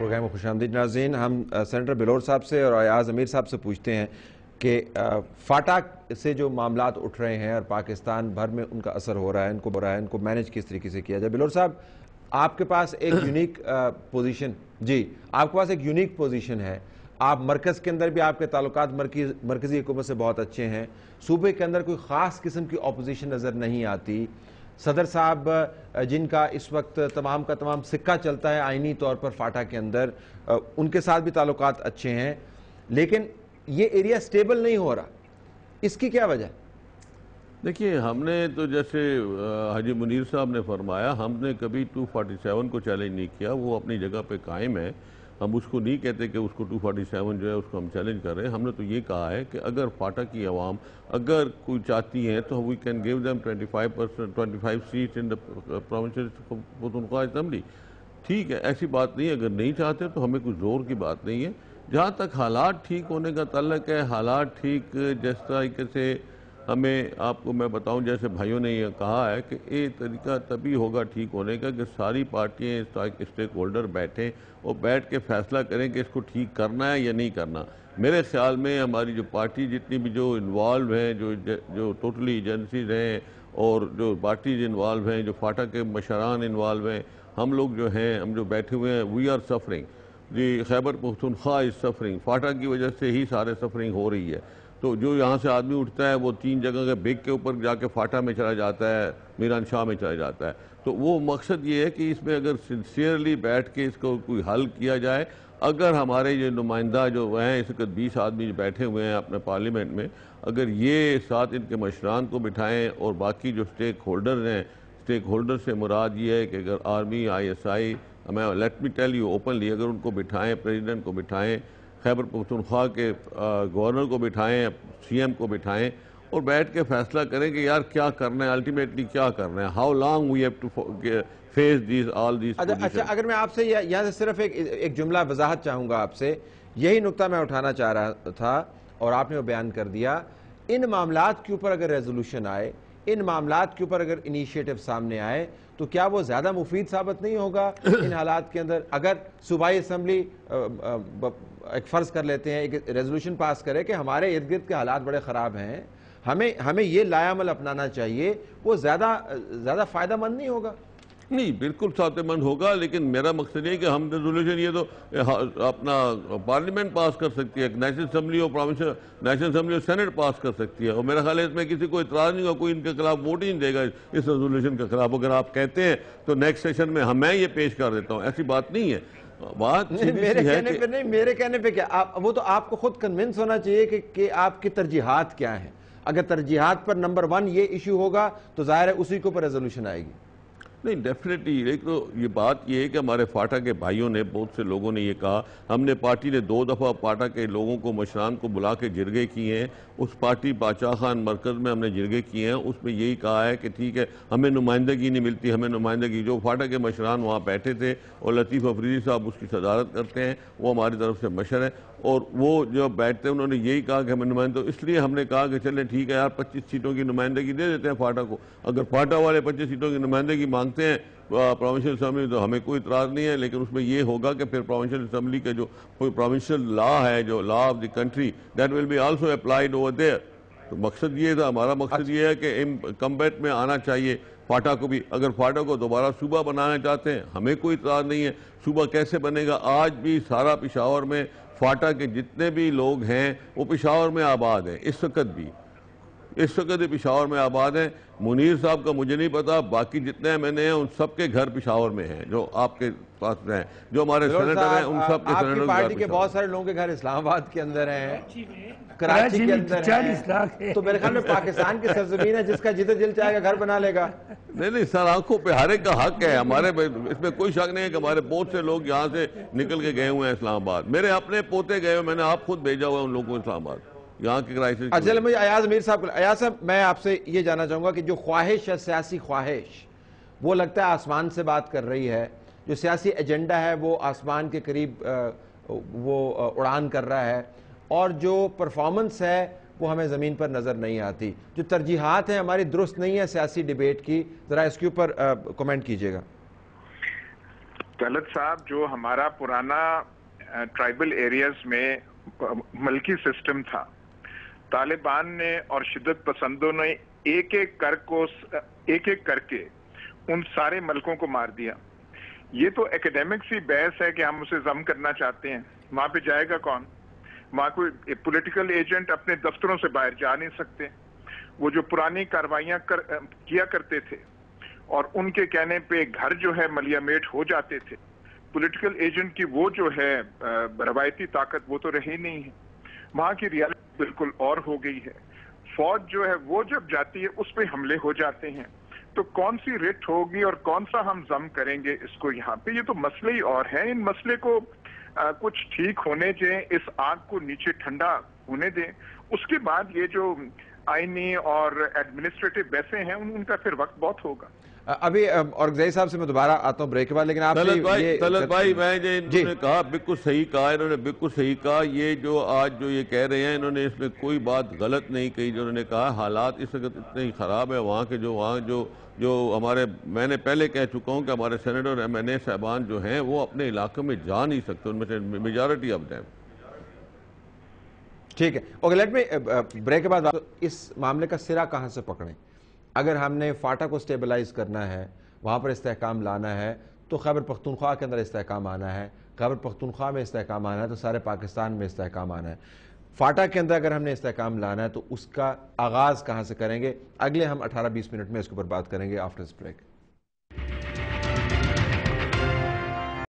Programme خوش آمدید ناظرین. ہم سینیٹر بلور صاحب سے اور ایاز امیر صاحب سے پوچھتے ہیں کہ فاٹا سے جو معاملات اٹھ رہے ہیں اور پاکستان بھر میں ان کا اثر ہو رہا ہے, ان کو مینج کس طریقے سے کیا جائے. بلور صاحب, آپ کے پاس ایک یونیک پوزیشن آپ کے پاس ایک یونیک پوزیشن ہے. آپ مرکز کے اندر بھی آپ کے تعلقات مرکزی حکومت سے بہت اچھے ہیں. صوبے کے اندر کوئی خاص قسم کی اپوزیشن نظر نہیں آتی. صدر صاحب جن کا اس وقت تمام کا تمام سکہ چلتا ہے آئینی طور پر فاٹا کے اندر, ان کے ساتھ بھی تعلقات اچھے ہیں, لیکن یہ ایریا سٹیبل نہیں ہو رہا. اس کی کیا وجہ ہے؟ دیکھیے, ہم نے تو جیسے حاجی منیر صاحب نے فرمایا, ہم نے کبھی 247 کو چیلنج نہیں کیا. وہ اپنی جگہ پہ قائم ہے. ہم اس کو نہیں کہتے کہ اس کو 247 جو ہے اس کو ہم چیلنج کر رہے ہیں. ہم نے تو یہ کہا ہے کہ اگر فاٹا کی عوام اگر کوئی چاہتی ہیں تو we can give them 25 seats in the provincial Pakhtunkhwa assembly. ٹھیک ہے, ایسی بات نہیں ہے. اگر نہیں چاہتے تو ہمیں کوئی زور کی بات نہیں ہے. جہاں تک حالات ٹھیک ہونے کا تعلق ہے, حالات ٹھیک جس طریقے سے ہمیں آپ کو میں بتاؤں, جیسے بھائیوں نے یہ کہا ہے کہ یہ طریقہ تبھی ہوگا ٹھیک ہونے کا کہ ساری پارٹیاں اسٹیک ہولڈر بیٹھیں اور بیٹھ کے فیصلہ کریں کہ اس کو ٹھیک کرنا ہے یا نہیں کرنا. میرے خیال میں ہماری جو پارٹی جتنی بھی جو انوالو ہیں, جو ٹوٹلی ایجنسیز ہیں اور جو پارٹیز انوالو ہیں, جو فاٹا کے مشران انوالو ہیں, ہم لوگ جو ہیں, ہم جو بیٹھے ہوئے ہیں, وی آر سفرنگ. جی, خیبر پختونخوا از سفرنگ. فاٹا کی وجہ سے ہی سارے سفرنگ ہو رہی ہے. تو جو یہاں سے آدمی اٹھتا ہے وہ 3 جگہ کے بیگ کے اوپر جا کے فاٹا میں چلا جاتا ہے, میران شاہ میں چلا جاتا ہے. تو وہ مقصد یہ ہے کہ اس میں اگر سنسیئرلی بیٹھ کے اس کو کوئی حل کیا جائے, اگر ہمارے یہ نمائندہ جو ہیں, اس وقت 20 آدمی جو بیٹھے ہوئے ہیں اپنے پارلیمنٹ میں, اگر یہ ساتھ ان کے مشران کو بٹھائیں اور باقی جو سٹیک ہولڈر ہیں, سٹیک ہولڈر سے مراد یہ ہے کہ اگر آرمی, ISI, میں let me tell you openly, اگر ان کو بٹھائیں, پریزیڈنٹ کو بٹھائیں, خیبر پختونخوا کے گورنر کو بٹھائیں, CM کو بٹھائیں اور بیٹھ کے فیصلہ کریں کہ یار کیا کرنا ہے, الٹیمیٹلی کیا کرنا ہے, how long we have to face all these. اچھا, اگر میں آپ سے یہاں سے صرف ایک جملہ وضاحت چاہوں گا آپ سے, یہی نقطہ میں اٹھانا چاہ رہا تھا اور آپ نے وہ بیان کر دیا. ان معاملات کے اوپر اگر ریزولوشن آئے, ان معاملات کے اوپر اگر انیشیٹو سامنے آئے, تو کیا وہ زیادہ مفید ثابت نہیں ہوگا ان حالات کے اندر؟ اگر صوبائی اسمبلی ایک فرض کر لیتے ہیں, ایک ریزولوشن پاس کرے کہ ہمارے ارد گرد کے حالات بڑے خراب ہیں, ہمیں یہ لایا عمل اپنانا چاہیے, وہ زیادہ فائدہ مند نہیں ہوگا؟ نہیں, بالکل فائدہ مند ہوگا, لیکن میرا مقصد یہ کہ ہم ریزولوشن یہ تو اپنا پارلیمنٹ پاس کر سکتی ہے, نیشنل اسمبلی اور نیشنل اسمبلی اور سینٹ پاس کر سکتی ہے, اور میرا خیال ہے اس میں کسی کو اعتراض نہیں ہوگا, کوئی ان کے خلاف ووٹ ہی نہیں دے گا اس ریزولوشن کے خلاف. اگر آپ کہتے ہیں تو نیکسٹ سیشن میں میں یہ پیش کر دیتا ہوں, ایسی بات نہیں ہے. بات میرے کہنے پہ کیا, وہ تو آپ کو خود کنونس ہونا چاہیے کہ آپ کی ترجیحات کیا ہیں. اگر ترجیحات پر نمبر 1 یہ ایشو ہوگا تو ظاہر ہے اسی کے اوپر ریزولوشن آئے گی. نہیں, ڈیفینیٹلی. ایک تو یہ بات یہ ہے کہ ہمارے فاٹا کے بھائیوں نے, بہت سے لوگوں نے یہ کہا, ہم نے پارٹی نے 2 دفعہ فاٹا کے لوگوں کو, مشران کو بلا کے جرگے کیے ہیں. اس پارٹی باچا خان مرکز میں ہم نے جرگے کیے ہیں, اس میں یہی کہا ہے کہ ٹھیک ہے ہمیں نمائندگی نہیں ملتی, ہمیں نمائندگی. جو فاٹا کے مشران وہاں بیٹھے تھے اور لطیف افریدی صاحب اس کی صدارت کرتے ہیں, وہ ہماری طرف سے مشر ہیں, اور وہ جو بیٹھتے ہیں انہوں نے یہی کہا کہ ہمیں نمائندہ. اس لیے ہم نے کہا کہ چلیں ٹھیک ہے یار 25 سیٹوں کی نمائندگی دے دیتے ہیں فاٹا کو. اگر فاٹا والے 25 سیٹوں کی نمائندگی مانگتے ہیں پروونشل اسمبلی تو ہمیں کوئی اعتراض نہیں ہے, لیکن اس میں یہ ہوگا کہ پھر پروونشل اسمبلی کے جو پروونشل لا ہے, جو law of the country, that will be also applied over there. تو مقصد یہ تھا, ہمارا مقصد یہ ہے کہ کمبیٹ میں آنا چاہیے فاٹا کو بھی. اگر فاٹا کو دوبارہ صوبہ بنانا چاہتے ہیں ہمیں کوئی اعتراض نہیں ہے. صوبہ کیسے بنے گا؟ آج بھی سارا پشاور میں فاٹا کے جتنے بھی لوگ ہیں وہ پشاور میں آباد ہیں. اس وقت پشاور میں آباد ہیں. منیر صاحب کا مجھے نہیں پتا, باقی جتنے میں نے ہیں ان سب کے گھر پشاور میں ہیں, جو آپ کے پاس ہیں, جو ہمارے سینیٹر ہیں ان سب کے سینیٹر. آپ کی پارٹی کے بہت سارے لوگوں کے گھر اسلام آباد کے اندر ہیں, کراچی کے اندر ہیں, تو میرے خیال میں پاکستان کی سرزمین ہے, جس کا جدھر دل چاہے گا گھر بنا لے گا. نہیں سر, آنکھوں پہ ہر ایک کا حق ہے. ہمارے اس میں کوئی شک نہیں ہے کہ ہمارے بہت سے لوگ یہاں سے نکل کے گئے ہوئے ہیں اسلام آباد. میرے اپنے پوتے گئے ہوئے, میں نے آپ خود بھیجا ہوا ان لوگوں کو اسلام آباد یہاں کی کرائسس. اچھا, مجھے ایاز امیر صاحب میں آپ سے یہ جاننا چاہوں گا کہ جو خواہش ہے, سیاسی خواہش, وہ لگتا ہے آسمان سے بات کر رہی ہے. جو سیاسی ایجنڈا ہے وہ آسمان کے قریب وہ اڑان کر رہا ہے, اور جو پرفارمنس ہے وہ ہمیں زمین پر نظر نہیں آتی. جو ترجیحات ہیں ہماری درست نہیں ہے سیاسی ڈیبیٹ کی. ذرا اس کے اوپر کمنٹ کیجئے گا. طلعت صاحب، جو ہمارا پرانا ٹرائبل ایریاز میں ملکی سسٹم تھا، طالبان نے اور شدت پسندوں نے ایک ایک کر کے ان سارے ملکوں کو مار دیا. یہ تو ایکیڈیمک سی بحث ہے کہ ہم اسے ضم کرنا چاہتے ہیں. وہاں پہ جائے گا کون؟ وہاں کوئی پولیٹیکل ایجنٹ اپنے دفتروں سے باہر جا نہیں سکتے. وہ جو پرانی کاروائیاں کیا کرتے تھے اور ان کے کہنے پہ گھر جو ہے ملیا میٹ ہو جاتے تھے، پولیٹیکل ایجنٹ کی وہ جو ہے روایتی طاقت وہ تو رہی نہیں ہے. وہاں کی ریالٹی بالکل اور ہو گئی ہے. فوج جو ہے وہ جب جاتی ہے اس پہ حملے ہو جاتے ہیں. تو کون سی رٹ ہوگی اور کون سا ہم ضم کریں گے اس کو یہاں پہ؟ یہ تو مسئلے ہی اور ہیں. ان مسئلے کو کچھ ٹھیک ہونے دیں، اس آگ کو نیچے ٹھنڈا ہونے دیں. اس کے بعد یہ جو آئینی اور ایڈمنسٹریٹو بحثیں ہیں ان کا پھر وقت بہت ہوگا. ابھی اورگزئی صاحب سے میں دوبارہ آتا ہوں بریک کے بعد، لیکن آپ طلعت بھائی میں جو انہوں نے کہا بالکل صحیح کہا، انہوں نے بالکل صحیح کہا. یہ جو آج جو یہ کہہ رہے ہیں انہوں نے اس میں کوئی بات غلط نہیں کہی. جو انہوں نے کہا حالات اس وقت اتنے ہی خراب ہے وہاں کے، جو ہمارے، میں نے پہلے کہہ چکا ہوں کہ ہمارے سینیٹر اور ایم این اے صاحبان جو ہیں وہ اپنے علاقوں میں جا نہیں سکتے، ان میں سے میجارٹی آف دیم. ٹھیک ہے، اوکے، لیٹ میں بریک کے بعد اس معاملے کا سرا کہاں سے پکڑیں؟ اگر ہم نے فاٹا کو سٹیبلائز کرنا ہے، وہاں پر استحکام لانا ہے، تو خیبر پختونخوا کے اندر استحکام آنا ہے. خیبر پختونخوا میں استحکام آنا ہے تو سارے پاکستان میں استحکام آنا ہے. فاٹا کے اندر اگر ہم نے استحکام لانا ہے تو اس کا آغاز کہاں سے کریں گے؟ اگلے ہم 18-20 منٹ میں اس کے اوپر بات کریں گے آفٹر اس بریک.